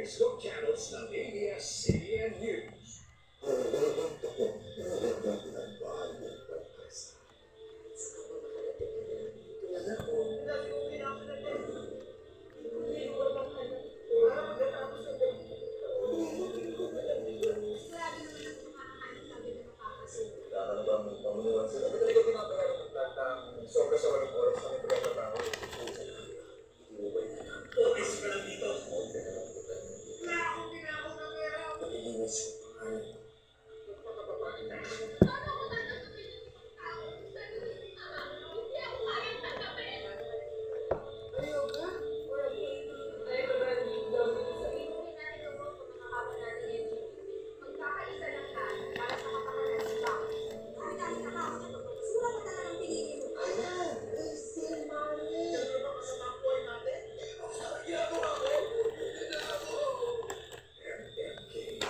Facebook channels ng ABS-CBN News. Sobra sa walang oras na may pagkakataon. Okay, ka lang dito. Wala akong ginagawa ng pera. Pag-iinis ko.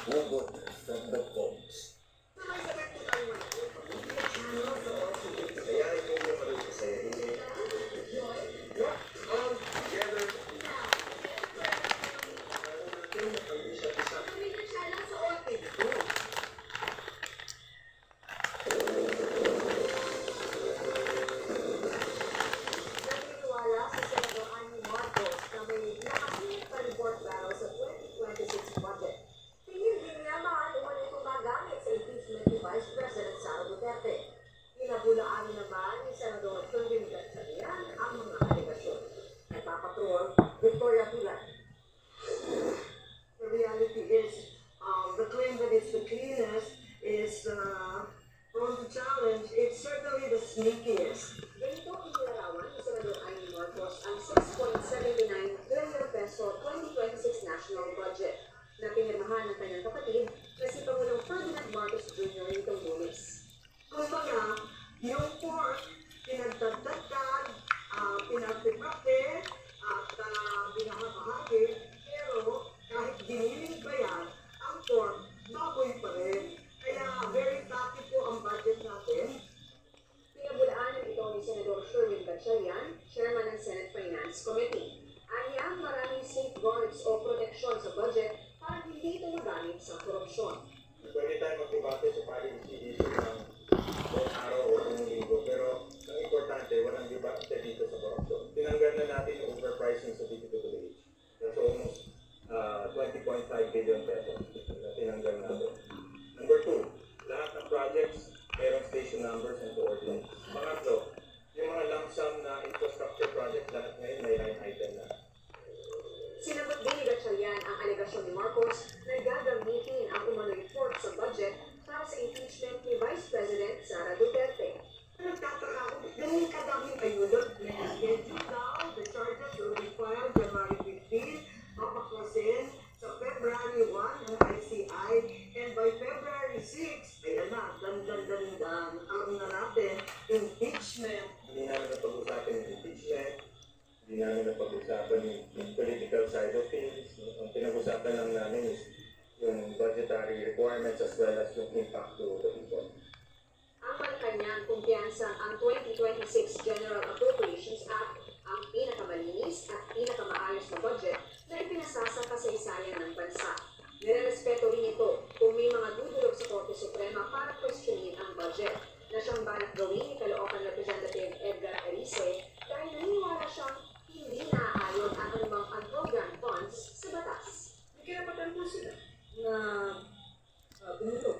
Hugot from the bones. Kaya ito yung maluto sa'yo. All together. Naniniwala si Senador Amy Marcos na may nakasilip pa report barrel sa 2026 budget. Tingin din niya maanuman itong magamit sa impeachment ni Vice President Sara Duterte. Pinabulaan naman ni Senador Fermin Gatchalian ang mga alegasyon. Nagpapatrol, Victoria Tulan. The reality is, the claim that it's the cleanest is prone to challenge. It's certainly the sneakiest. Ganito inilarawan ni Senador Amy Marcos ang 6.79 billion peso 2026 national budget na pinirmahan ng kanyang kapatid na si Pangulong Ferdinand Marcos Jr. nitong Lunes. Kumbaga, yung pork, pinagdagdagan, pinagpipake, at binahabahagi, pero kahit diniling pa yan, ang pork, baboy pa rin. Kaya very fatty po ang budget natin. Pinabulaan ito ni Senador Fermin Gatchalian, Chairman ng Senate Finance Committee. Anya, maraming safeguards o proteksyon sa budget para hindi ito magamit sa korupsyon. Pwede tayo mag-debate sa policy issue ng buong araw o buong linggo, pero ang importante, walang debate dito sa korupsyon. Tinanggal na natin yung overpricing sa DPWH. That's almost 20.5 billion pesos na tinanggal natin. Number 2, lahat ng projects, merong station numbers and coordinates. Pangatlo, yung mga lump sum na infrastructure projects, lahat ngayon may line item na. Sinagot din ni Gatchalian ang alegasyon ni Marcos na gagamitin ang umano report sa budget para sa impeachment ni Vice President Sara Duterte. Nagtataka ako, ganun kadaming ayudan. Schedule now, the charges will be filed January 15, papaklasin sa February 1 ng ICI, and by February 6, ayan na, alam na natin, impeachment. Hindi namin napag-usapan yung impeachment, hindi namin napag-usapan yung political side of things. Ang pinag-usapan lang namin is yung budgetary requirements as well as yung impact to the people. Ang kanyang kumpiyansa ang 2026 General Appropriations Act ang pinakamalinis at pinakamaayos na budget na ipinasa sa kasaysayan ng bansa. Nirerespeto rin ito kung may mga dudulog sa Korte Suprema para questionin ang budget na siyang balak gawin ni Caloocan Representative Edgar Erice dahil naniniwala siyang hindi naaayon ang anumang unprogrammed funds sa batas. May karapatan po sila na dumulog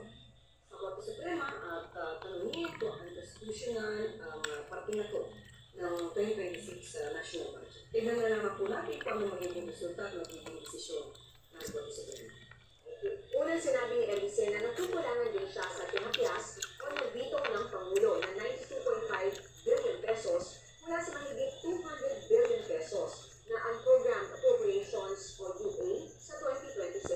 sa Korte Suprema at tanungin kung ang constitutional parte na to ng 2026 national budget. Tignan na naman po natin kung ano magiging resulta at magiging desisyon ng Korte Suprema. Unang sinabi ni Erice na nagkukulangan din siya sa